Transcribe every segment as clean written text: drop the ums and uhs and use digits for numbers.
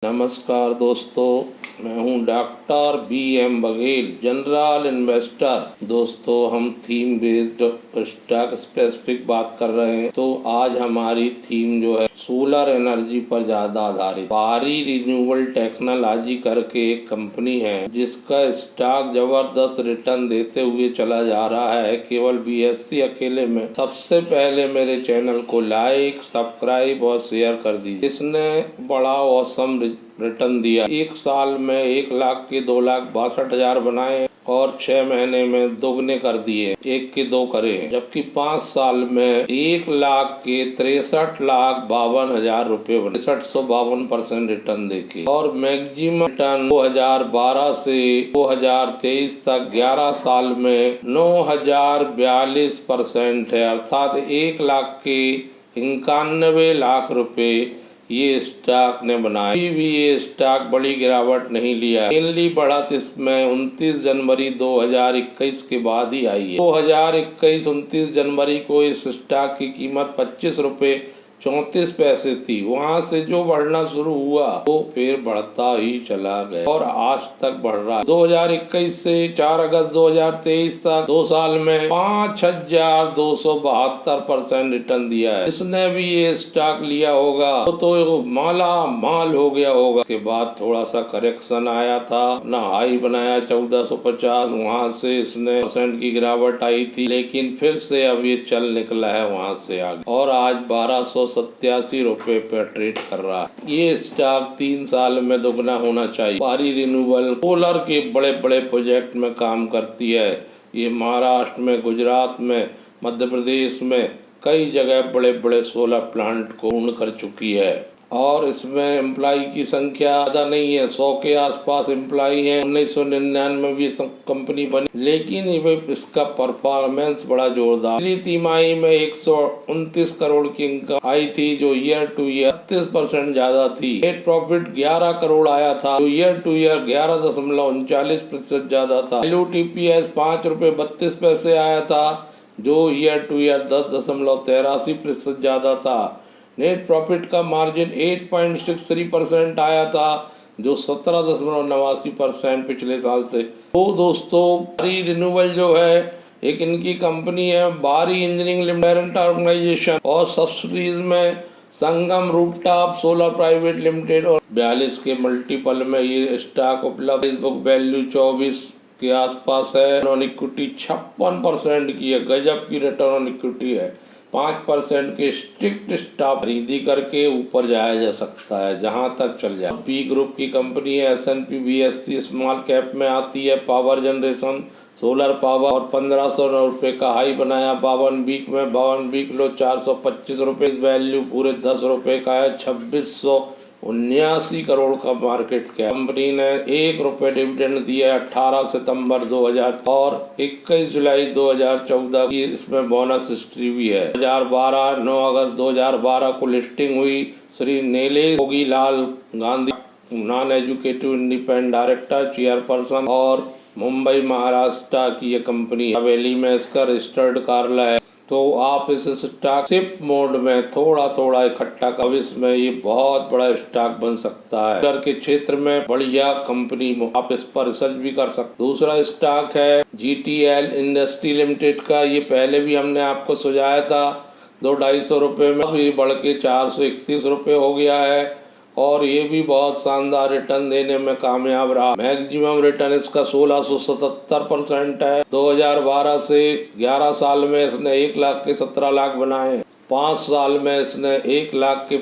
नमस्कार दोस्तों, मैं हूं doctor BM Baghel, general investor. दोस्तों, हम थीम बेस्ड स्टॉक स्पेसिफिक बात कर रहे हैं। तो आज हमारी थीम जो है सोलर एनर्जी पर ज़्यादा आधारित। बारी रिन्यूएबल टेक्नोलॉजी करके एक कंपनी है जिसका स्टॉक जबरदस्त रिटर्न देते हुए चला जा रहा है केवल BSE अकेले में। सबसे पहले मेरे चैनल को लाइक, सब्सक्राइब और शेयर कर दीजिए। इसने बड़ा औसम रिटर्न दिया। एक साल में 1 लाख के 2,62,000 बनाए और 6 महीने में दोगुने कर दिए, 1 के 2 करे। जबकि 5 साल में 1 लाख के 63,52,000 रुपए बने, 6352% रिटर्न देके। और मैक्सिमम रिटर्न 2012 से 2023 तक 11 साल में 9,042% है, अर्थात 1 लाख के 91 लाख रुपए ये स्टॉक ने बनाया। अभी भी ये स्टॉक बड़ी गिरावट नहीं लिया। मेनली बढ़त इसमें 29 जनवरी 2021 के बाद ही आई है। 2021 29 जनवरी को इस स्टॉक की कीमत 25 रुपये 34 पैसे थी। वहां से जो बढ़ना शुरू हुआ वो फिर बढ़ता ही चला गया और आज तक बढ़ रहा है। 2021 से 4 अगस्त 2023 तक 2 साल में 5,272% रिटर्न दिया है। इसने भी ये स्टॉक लिया होगा तो माला माल हो गया होगा। उसके बाद थोड़ा सा करेक्शन आया था, अपना हाई बनाया 1450, वहां से इसने % की गिरावट आई थी, लेकिन फिर से अब ये चल निकला है वहां से आगे और आज 1287 रुपए पे ट्रेड कर रहा है। ये स्टॉक 3 साल में दोगुना होना चाहिए। बारी रिन्यूएबल सोलर के बड़े बड़े प्रोजेक्ट में काम करती है। ये महाराष्ट्र में, गुजरात में, मध्य प्रदेश में कई जगह बड़े बड़े सोलर प्लांट को पूर्ण कर चुकी है और इसमें एम्प्लॉय की संख्या ज़्यादा नहीं है, 100 के आसपास एम्प्लॉय हैं। 1999 में भी कंपनी बनी, लेकिन इसका परफॉर्मेंस बड़ा जोरदार। पिछली तिमाही में 129 करोड़ की इनकम आई थी, जो ईयर टू ईयर 30% ज्यादा थी। नेट प्रॉफिट 11 करोड़ आया था, जो ईयर टू ईयर 11.39% ज्यादा था। WTPS 5 रुपये 32 पैसे आया था, जो ईयर टू ईयर 10.83% ज्यादा था। नेट प्रॉफिट का मार्जिन 8.63% आया था, जो 17.89% पिछले साल से। तो दोस्तों, बारी रिन्यूएबल जो है एक इनकी कंपनी है, बारी इंजीनियरिंग लिमिटेड ऑर्गेनाइजेशन, और सब्सिडीज में संगम रूफटॉप सोलर प्राइवेट लिमिटेड, और 42 के मल्टीपल में ये स्टॉक उपलब्ध। बुक वैल्यू 24 के आसपास है। रिटर्न ऑन इक्विटी 56% की है, गजब की रिटर्न ऑन इक्विटी है। 5% के स्ट्रिक्ट स्टॉप खरीदी करके ऊपर जाया जा सकता है, जहां तक चल जाए। पी ग्रुप की कंपनी है, S&P BSE स्मॉल कैप में आती है। पावर जनरेशन, सोलर पावर, और 1509 रुपये का हाई बनाया 52 वीक में। 52 वीक लो 425 रुपये। वैल्यू पूरे 10 रुपये का है। 2679 करोड़ का मार्केट कैप। कंपनी ने 1 रुपये डिविडेंड दिया 18 सितंबर 2000 और 21 जुलाई 2014 की इसमें बोनस हिस्ट्री भी है। 2012 9 अगस्त 2012 को लिस्टिंग हुई। Shri Nilesh Yogi Lal Gandhi, non executive independent director, chairperson, और मुंबई महाराष्ट्र की ये कंपनी हवेली में इसका रजिस्टर्ड कार्यालय है। तो आप इस स्टॉक सिप मोड में थोड़ा थोड़ा इकट्ठा कर, इसमें ये बहुत बड़ा स्टॉक बन सकता है। शेयर के क्षेत्र में बढ़िया कंपनी, आप इस पर रिसर्च भी कर सकते। दूसरा स्टॉक है GTL इंडस्ट्री लिमिटेड का। ये पहले भी हमने आपको सुझाया था 200-250 रुपये में, अभी बढ़ के 431 रुपये हो गया है और ये भी बहुत शानदार रिटर्न देने में कामयाब रहा। मैक्सिमम रिटर्न इसका 1677% है। 2012 से 11 साल में इसने 1 लाख के 17 लाख बनाए। 5 साल में इसने 1 लाख के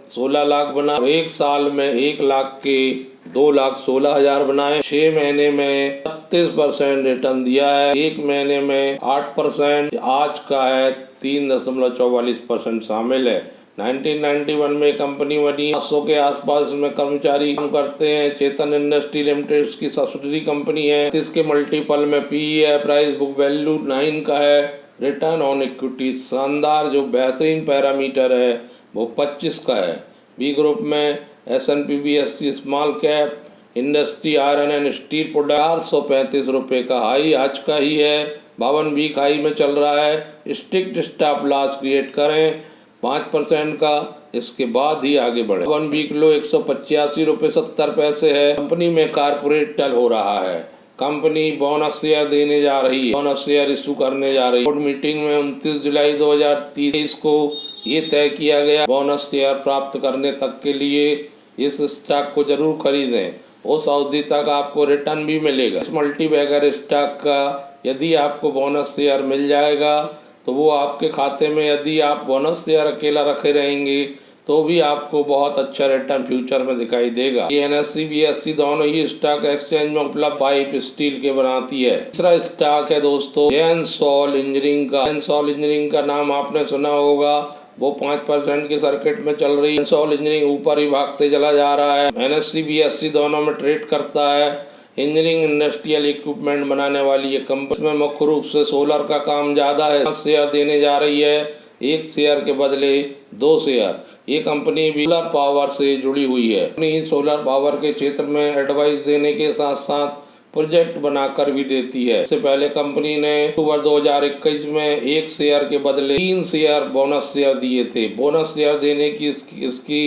16 लाख बनाए। 1 साल में 1 लाख के 2,16,000 बनाए। 6 महीने में 36% रिटर्न दिया है। 1 महीने में 8%, आज का है 3.44% शामिल है। 1991 में कंपनी बनी। 500 के आसपास में कर्मचारी काम करते हैं। चेतन इंडस्ट्री लिमिटेड की सब्सिडरी कंपनी है। इसके मल्टीपल में PE है, प्राइस बुक वैल्यू 9 का है। रिटर्न ऑन इक्विटी शानदार, जो बेहतरीन पैरामीटर है, वो 25 का है। बी ग्रुप में S&P BSE small cap industry iron and steel product 435 रुपये का हाई आज का ही है। 52 वीक हाई में चल रहा है। स्ट्रिक्ट स्टॉप लॉस क्रिएट करें। 5% का, इसके बाद ही आगे बढ़े। 1 वीक लो 185 रुपये 70 पैसे है। कंपनी में कारपोरेट टल हो रहा है। कंपनी बोनस शेयर देने जा रही है, बोनस शेयर इशू करने जा रही है। बोर्ड मीटिंग में 29 जुलाई 2023 को ये तय किया गया, बोनस शेयर प्राप्त करने तक के लिए इस स्टॉक को जरूर खरीदें। उस अवधि तक आपको रिटर्न भी मिलेगा। इस मल्टीबैगर स्टॉक का यदि आपको बोनस शेयर मिल जाएगा तो वो आपके खाते में, यदि आप बोनस शेयर अकेला रखे रहेंगे तो भी आपको बहुत अच्छा रिटर्न फ्यूचर में दिखाई देगा। ये NSE BSE दोनों ही स्टॉक एक्सचेंज में उपलब्ध पाइप स्टील के बनाती है। तीसरा स्टॉक है दोस्तों JSOL इंजीनियरिंग का। JSOL इंजीनियरिंग का नाम आपने सुना होगा, वो 5% के सर्किट में चल रही है। JSOL इंजीनियरिंग ऊपर ही भागते चला जा रहा है। NSE BSE दोनों में ट्रेड करता है। इंजीनियरिंग इंडस्ट्रियल इक्विपमेंट बनाने वाली ये कंपनी में मुख्य रूप से सोलर का काम ज़्यादा है। शेयर देने जा रही है, 1 शेयर के बदले 2 शेयर। ये कंपनी भी सोलर पावर से जुड़ी हुई है। अपनी सोलर पावर के क्षेत्र में एडवाइस देने के साथ साथ प्रोजेक्ट बनाकर भी देती है। इससे पहले कंपनी ने अक्टूबर 2021 में 1 शेयर के बदले 3 शेयर बोनस शेयर दिए थे। बोनस शेयर देने की इसकी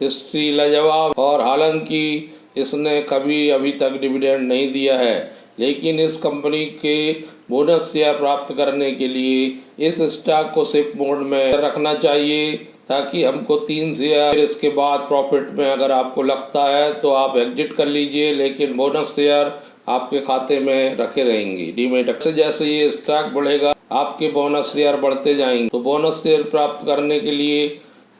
हिस्ट्री लाजवाब, और हालांकि इसने कभी अभी तक डिविडेंड नहीं दिया है, लेकिन इस कंपनी के बोनस शेयर प्राप्त करने के लिए इस स्टॉक को सिप मोड में रखना चाहिए, ताकि हमको 3 शेयर इसके बाद प्रॉफिट में अगर आपको लगता है तो आप एग्जिट कर लीजिए, लेकिन बोनस शेयर आपके खाते में रखे रहेंगे डीमेट से। जैसे ये स्टॉक बढ़ेगा आपके बोनस शेयर बढ़ते जाएंगे। तो बोनस शेयर प्राप्त करने के लिए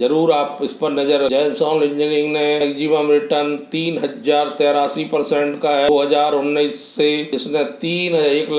जरूर आप इस पर नजर। JSOL इंजीनियरिंग ने मैक्सिमम रिटर्न 3083% का है। 2019 से इसने 1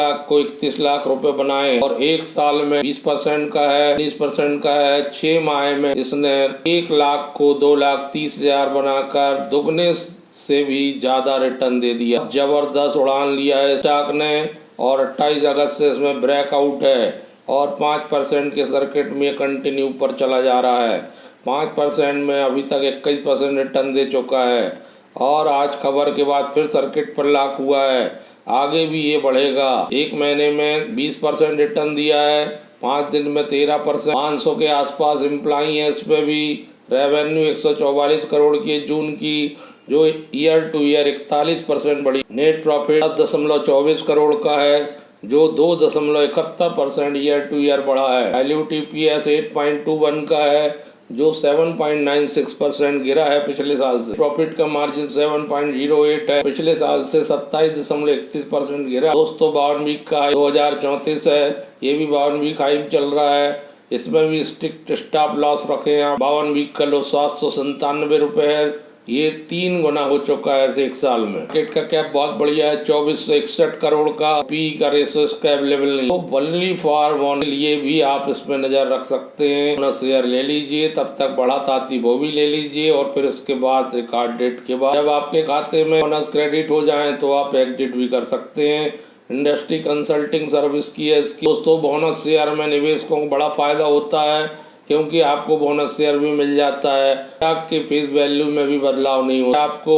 लाख रुपए बनाए और 1 साल में 20% का है, 20% का है। 6 माह में इसने 1 लाख को 2,30,000 बनाकर दुगने से भी ज्यादा रिटर्न दे दिया। जबरदस्त उड़ान लिया है स्टॉक ने, और 28 अगस्त से इसमें ब्रेकआउट है और 5% के सर्किट में कंटिन्यू ऊपर चला जा रहा है। 5% में अभी तक 21% रिटर्न दे चुका है, और आज खबर के बाद फिर सर्किट पर लॉक हुआ है। आगे भी ये बढ़ेगा। 1 महीने में 20% रिटर्न दिया है, 5 दिन में 13%। 500 के आसपास एम्प्लॉई है इसमें भी। रेवेन्यू 144 करोड़ की जून की, जो ईयर टू ईयर 41% बढ़ी। नेट प्रॉफिट 10.24 करोड़ का है, जो 2.71% ईयर टू ईयर बढ़ा है। डाइल्यूटिव EPS 8.21 का है, जो 7.96% गिरा है पिछले साल से। प्रॉफिट का मार्जिन 7.08 है, पिछले साल से 27.31% गिरा। दोस्तों 52 वीक का है, 2034 है, ये भी 52 वीक हाई चल रहा है। इसमें भी स्ट्रिक्ट स्टॉप लॉस रखे हैं। 52 वीक का लो 797 रुपये है, ये 3 गुना हो चुका है 1 साल में। मार्केट का कैप बहुत बढ़िया है, 2461 करोड़ का। पी का रेशो इसका अवेलेबल नहीं। तो ओनली फॉर वन लिए भी आप इसमें नजर रख सकते हैं। बोनस शेयर ले लीजिए, तब तक बढ़त आती वो भी ले लीजिए, और फिर उसके बाद रिकॉर्ड डेट के बाद जब आपके खाते में बोनस क्रेडिट हो जाए तो आप एग्जिट भी कर सकते हैं। इंडस्ट्री कंसल्टिंग सर्विस की है इसकी। दोस्तों बोनस शेयर में निवेशकों को बड़ा फायदा होता है, क्योंकि आपको बोनस शेयर भी मिल जाता है। स्टॉक के फेस वैल्यू में भी बदलाव नहीं होता। आपको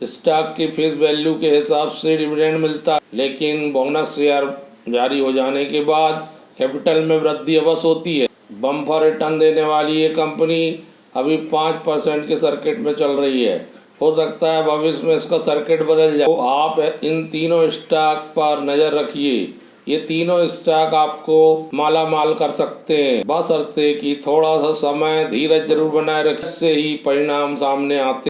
स्टॉक के फेस वैल्यू के हिसाब से डिविडेंड मिलता है, लेकिन बोनस शेयर जारी हो जाने के बाद कैपिटल में वृद्धि अवश्य होती है। बम्पर रिटर्न देने वाली ये कंपनी अभी 5% के सर्किट में चल रही है। हो सकता है भविष्य में इसका सर्किट बदल जाए। तो आप इन तीनों स्टॉक पर नजर रखिए। ये तीनों स्टॉक आपको माला माल कर सकते हैं, बशर्ते कि थोड़ा सा समय धीरज जरूर बनाए रखें, से ही परिणाम सामने आते